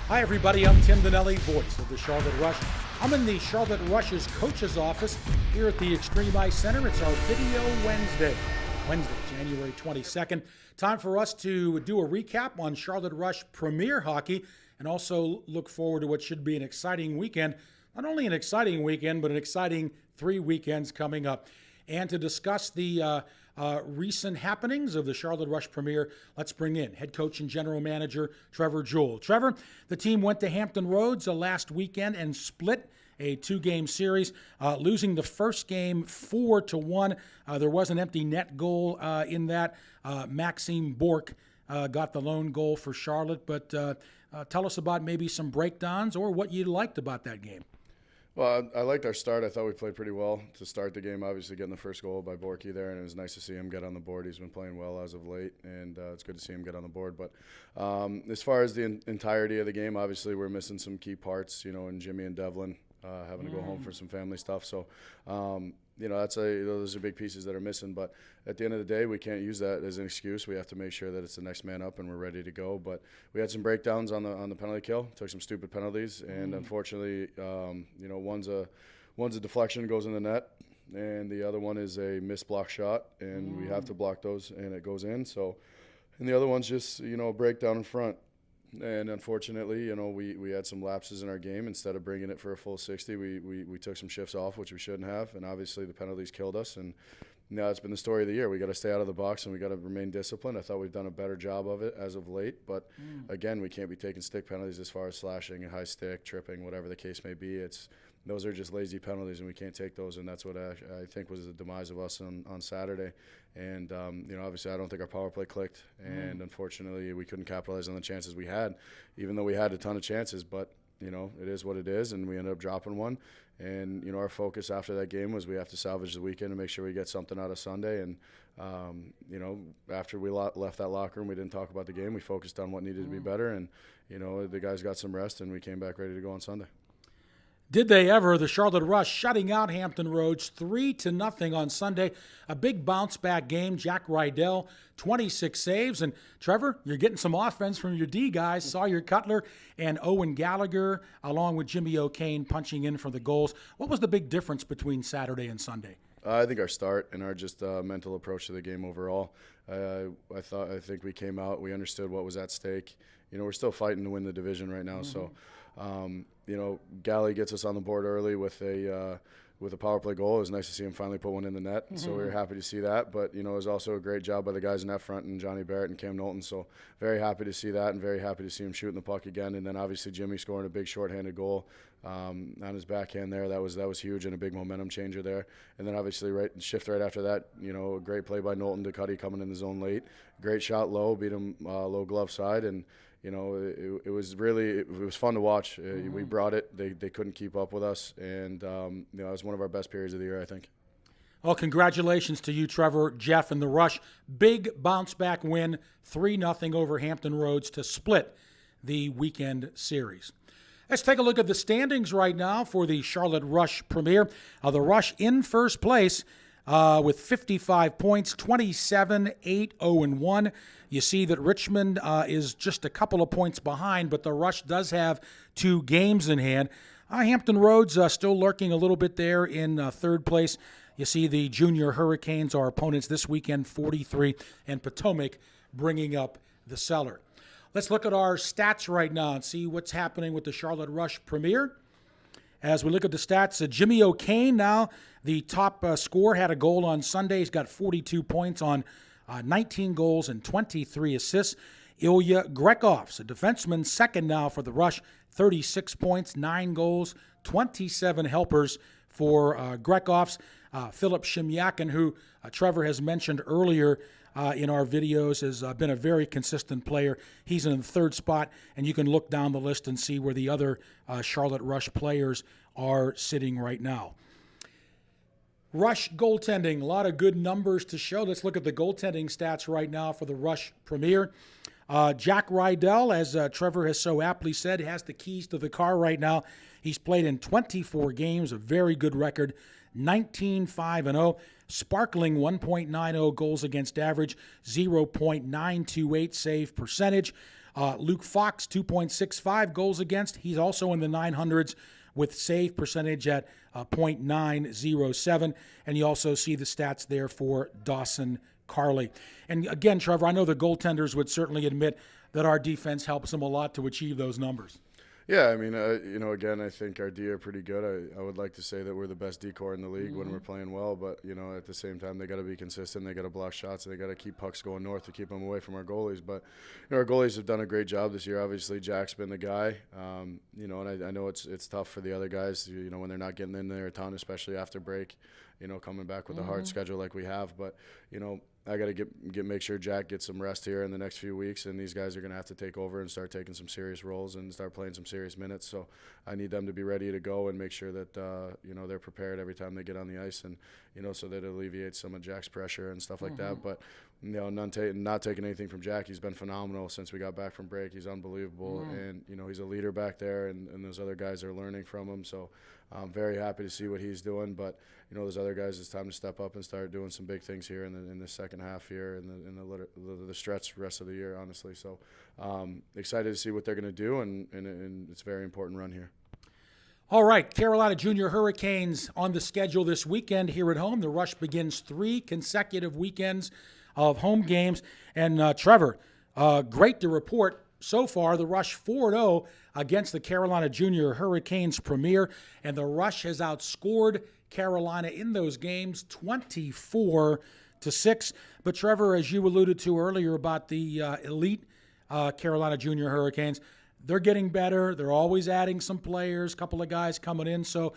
Hi, everybody. I'm Tim Donnelly, voice of the Charlotte Rush. I'm in the Charlotte Rush's coach's office here at the Extreme Ice Center. It's our Video Wednesday, January 22nd. Time for us to do a recap on Charlotte Rush Premier Hockey and also look forward to what should be an exciting weekend. Not only an exciting weekend, but an exciting 3 weekends coming up. And to discuss the recent happenings of the Charlotte Rush Premier, let's bring in head coach and general manager Trevor Jewell. Trevor, the team went to Hampton Roads last weekend and split a 2-game series, losing the first game 4-1. There was an empty net goal in that. Maxime Bourque got the lone goal for Charlotte, but tell us about maybe some breakdowns or what you liked about that game. Well, I liked our start. I thought we played pretty well to start the game, obviously getting the first goal by Bourque there, and it was nice to see him get on the board. He's been playing well as of late, and it's good to see him get on the board. But as far as the entirety of the game, obviously we're missing some key parts, in Jimmy and Devlin having to go home for some family stuff. So, those are big pieces that are missing. But at the end of the day, we can't use that as an excuse. We have to make sure that it's the next man up and we're ready to go. But we had some breakdowns on the penalty kill, took some stupid penalties, and unfortunately, one's a deflection, goes in the net, and the other one is a missed block shot, and we have to block those, and it goes in. So, and the other one's just a breakdown in front. And unfortunately, we had some lapses in our game. Instead of bringing it for a full 60, we took some shifts off, which we shouldn't have. And obviously the penalties killed us. And now it's been the story of the year. We got to stay out of the box and we got to remain disciplined. I thought we've done a better job of it as of late. But again, we can't be taking stick penalties as far as slashing and high stick, tripping, whatever the case may be. Those are just lazy penalties, and we can't take those, and that's what I think was the demise of us on Saturday. And, obviously I don't think our power play clicked, and unfortunately we couldn't capitalize on the chances we had, even though we had a ton of chances. But, it is what it is, and we ended up dropping one. And, our focus after that game was we have to salvage the weekend and make sure we get something out of Sunday. And, after we left that locker room, we didn't talk about the game. We focused on what needed to be better, and, the guys got some rest, and we came back ready to go on Sunday. Did they ever? The Charlotte Rush shutting out Hampton Roads 3-0 on Sunday. A big bounce-back game. Jack Rydell, 26 saves. And, Trevor, you're getting some offense from your D guys. Sawyer Cutler and Owen Gallagher, along with Jimmy O'Kane, punching in for the goals. What was the big difference between Saturday and Sunday? I think our start and our just mental approach to the game overall. I think we came out, we understood what was at stake. We're still fighting to win the division right now, so Gally gets us on the board early with a power play goal. It was nice to see him finally put one in the net, so we were happy to see that. But, it was also a great job by the guys in that front, and Johnny Barrett and Cam Knowlton, so very happy to see that and very happy to see him shooting the puck again. And then obviously Jimmy scoring a big shorthanded goal on his backhand there. That was huge and a big momentum changer there. And then obviously shift right after that, a great play by Knowlton to Cuddy coming in the zone late. Great shot low, beat him low glove side, and it was fun to watch. We brought it. They couldn't keep up with us, and it was one of our best periods of the year, I think. Well, congratulations to you, Trevor, Jeff, and the Rush. Big bounce-back win, 3-0 over Hampton Roads to split the weekend series. Let's take a look at the standings right now for the Charlotte Rush Premier. The Rush in first place with 55 points, 27-8-0-1. You see that Richmond is just a couple of points behind, but the Rush does have 2 games in hand. Hampton Roads still lurking a little bit there in third place. You see the Junior Hurricanes, our opponents this weekend, 43, and Potomac bringing up the cellar. Let's look at our stats right now and see what's happening with the Charlotte Rush Premier. As we look at the stats, Jimmy O'Kane now the top scorer, had a goal on Sunday. He's got 42 points on 19 goals and 23 assists. Ilya Grekov's a defenseman, second now for the Rush, 36 points, 9 goals, 27 helpers for Grekov's. Philip Shimyakin, who Trevor has mentioned earlier in our videos, has been a very consistent player. He's in the third spot, and you can look down the list and see where the other Charlotte Rush players are sitting right now. Rush goaltending, a lot of good numbers to show. Let's look at the goaltending stats right now for the Rush Premier. Jack Rydell, as Trevor has so aptly said, has the keys to the car right now. He's played in 24 games, a very good record, 19-5-0. Sparkling 1.90 goals against average, 0.928 save percentage. Luke Fox, 2.65 goals against. He's also in the 900s with save percentage at .907. And you also see the stats there for Dawson Carley. And again, Trevor, I know the goaltenders would certainly admit that our defense helps them a lot to achieve those numbers. Yeah, I mean, again, I think our D are pretty good. I would like to say that we're the best D-core in the league when we're playing well, but, at the same time, they got to be consistent. They got to block shots. They got to keep pucks going north to keep them away from our goalies. But, our goalies have done a great job this year. Obviously, Jack's been the guy, and I know it's tough for the other guys, when they're not getting in there a ton, especially after break, coming back with a hard schedule like we have. But, I got to make sure Jack gets some rest here in the next few weeks, and these guys are going to have to take over and start taking some serious roles and start playing some serious minutes. So I need them to be ready to go and make sure that they're prepared every time they get on the ice, and so that it alleviates some of Jack's pressure and stuff like that. But not taking anything from Jack, he's been phenomenal since we got back from break. He's unbelievable, and he's a leader back there, and those other guys are learning from him. So I'm very happy to see what he's doing, but those other guys, it's time to step up and start doing some big things here in the second half here in the stretch rest of the year, honestly. So excited to see what they're going to do, and it's a very important run here. All right, Carolina Junior Hurricanes on the schedule this weekend here at home. The Rush begins 3 consecutive weekends of home games. And Trevor, great to report. So far, the Rush 4-0 against the Carolina Junior Hurricanes Premier, and the Rush has outscored Carolina in those games 24-6. But Trevor, as you alluded to earlier about the elite Carolina Junior Hurricanes, they're getting better. They're always adding some players, a couple of guys coming in. So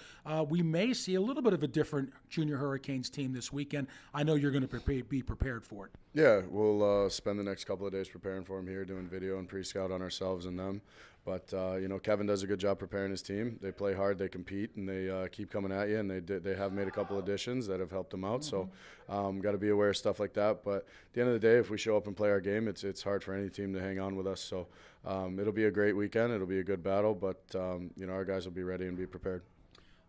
we may see a little bit of a different Junior Hurricanes team this weekend. I know you're going to be prepared for it. Yeah, we'll spend the next couple of days preparing for them here, doing video and pre-scout on ourselves and them. But, Kevin does a good job preparing his team. They play hard, they compete, and they keep coming at you, and they have made a couple additions that have helped them out. So got to be aware of stuff like that. But at the end of the day, if we show up and play our game, it's hard for any team to hang on with us. So it'll be a great weekend. It'll be a good battle, but, our guys will be ready and be prepared.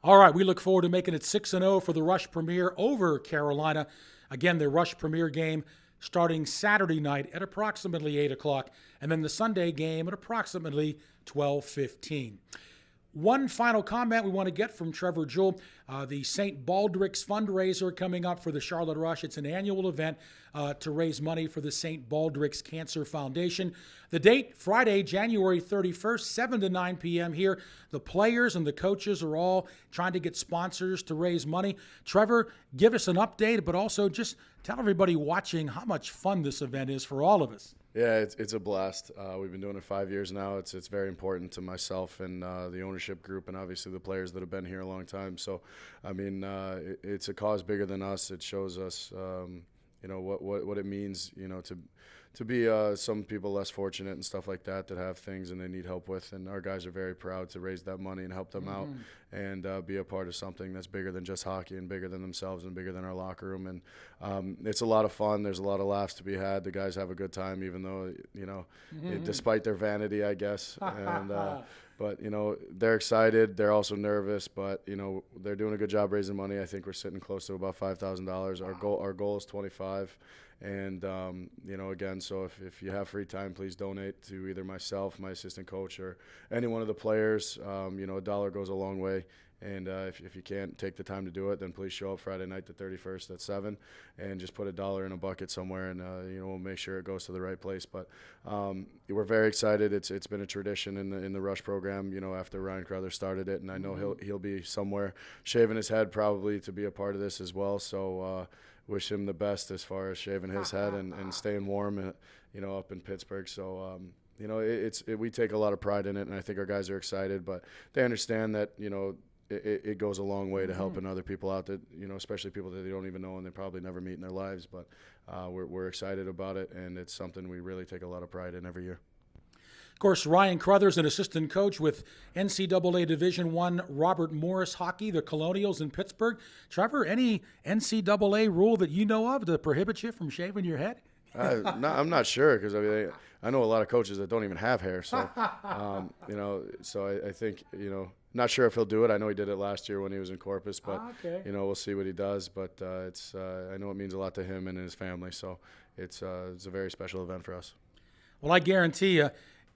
All right, we look forward to making it 6-0 for the Rush Premier over Carolina. Again, the Rush Premier game starting Saturday night at approximately 8 o'clock, and then the Sunday game at approximately 12:15. One final comment we want to get from Trevor Jewell. The St. Baldrick's fundraiser coming up for the Charlotte Rush. It's an annual event to raise money for the St. Baldrick's Cancer Foundation. The date, Friday, January 31st, 7 to 9 p.m. here. The players and the coaches are all trying to get sponsors to raise money. Trevor, give us an update, but also just tell everybody watching how much fun this event is for all of us. Yeah, it's a blast. We've been doing it 5 years now. It's very important to myself and the ownership group, and obviously the players that have been here a long time. So, I mean, it's a cause bigger than us. It shows us, what it means, to be some people less fortunate and stuff like that have things and they need help with. And our guys are very proud to raise that money and help them out and be a part of something that's bigger than just hockey and bigger than themselves and bigger than our locker room. And it's a lot of fun. There's a lot of laughs to be had. The guys have a good time, even though, despite their vanity, I guess. And but, they're excited. They're also nervous, but, they're doing a good job raising money. I think we're sitting close to about $5,000. Our goal is 25. And, again, so if you have free time, please donate to either myself, my assistant coach, or any one of the players. A dollar goes a long way. And if you can't take the time to do it, then please show up Friday night the 31st at 7 and just put $1 in a bucket somewhere, and we'll make sure it goes to the right place. But we're very excited. It's been a tradition in the Rush program, after Ryan Crothers started it, and I know he'll be somewhere shaving his head probably to be a part of this as well. So wish him the best as far as shaving his head and staying warm, up in Pittsburgh. So we take a lot of pride in it, and I think our guys are excited, but they understand that it goes a long way to helping other people out that, especially people that they don't even know and they probably never meet in their lives. But we're excited about it, and it's something we really take a lot of pride in every year. Of course, Ryan Crothers, an assistant coach with NCAA Division I Robert Morris Hockey, the Colonials in Pittsburgh. Trevor, any NCAA rule that you know of to prohibit you from shaving your head? I'm not sure, because I know a lot of coaches that don't even have hair. So, so I think Not sure if he'll do it. I know he did it last year when he was in Corpus, but okay. you know, we'll see what he does. But I know it means a lot to him and his family, so it's a very special event for us. Well, I guarantee you,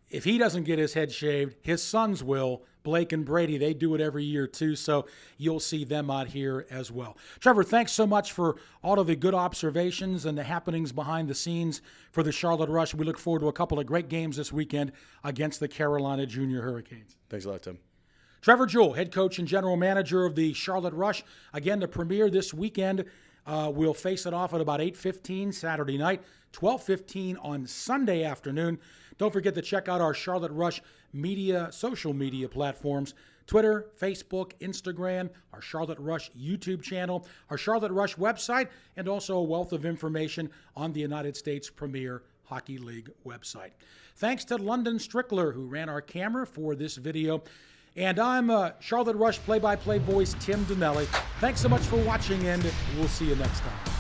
if he doesn't get his head shaved, his sons will. Blake and Brady, they do it every year too, so you'll see them out here as well. Trevor, thanks so much for all of the good observations and the happenings behind the scenes for the Charlotte Rush. We look forward to a couple of great games this weekend against the Carolina Junior Hurricanes. Thanks a lot, Tim. Trevor Jewell, head coach and general manager of the Charlotte Rush. Again, the premiere this weekend. We'll face it off at about 8:15 Saturday night, 12:15 on Sunday afternoon. Don't forget to check out our Charlotte Rush social media platforms, Twitter, Facebook, Instagram, our Charlotte Rush YouTube channel, our Charlotte Rush website, and also a wealth of information on the United States Premier Hockey League website. Thanks to London Strickler, who ran our camera for this video. And I'm Charlotte Rush play-by-play voice Tim Donnelly. Thanks so much for watching, and we'll see you next time.